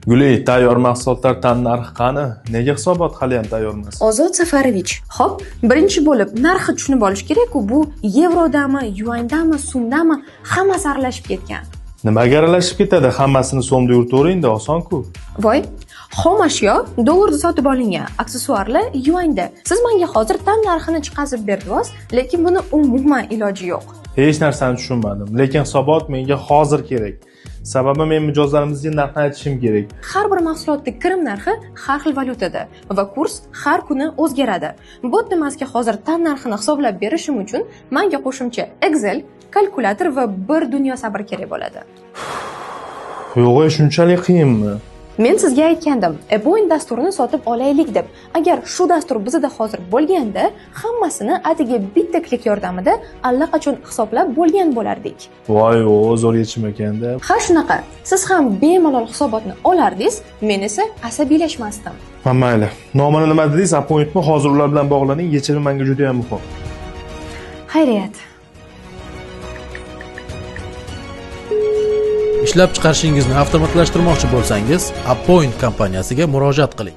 Guli, tayyor mahsulotlar tannarxi qani? Nega hisobot hali ham tayyor emas? Ozod Safarovich, hop, birinchi bo'lib narxi tushunib olish kerak-ku, bu yevrodami, yuandami, so'mdami, hammasi aralashib ketgan. Nimaga aralashib ketadi? Hammasini so'mda yuritavering-da, oson-ku. Voy, xom ashyo dollarda sotib olingan, aksessuarlar yuanda. Siz menga hozir tan narxini chiqazib berdingiz, lekin buni umuman iloji yo'q. Hech narsani tushunmadim, lekin hisobot menga hozir kerak. Sababi men mijozlarimizga narxni aytishim kerak. Har bir mahsulotning kirim narxi har xil valyutada va kurs har kuni o'zgaradi. Bu emasga hozir tan narxini hisoblab berishim uchun menga qo'shimcha Excel, kalkulyator va bir dunyo sabr kerak bo'ladi. Yo'q, shunchalik qiyinmi? Men sizga aytgandim, Appoint dasturini sotib olaylik deb. Agar shu dastur bizda hozir bo'lganda, hammasini atigi bitta klik yordamida allaqachon hisoblab bo'lgan bo'lardik. Voy, zo'r yechim ekanda. Ha shunaqa. Siz ham bemalol hisobotni olardingiz, men esa asabiylashmasdim. Mayli. Nomini nima dedingiz? Appointmi? Hozir ular bilan bog'laning. Yechimi menga juda ham muhim. Xayriyat. Ishlab chiqarishingizni avtomatlashtirmoqchi bo'lsangiz, Appoint kompaniyasiga murojaat qiling.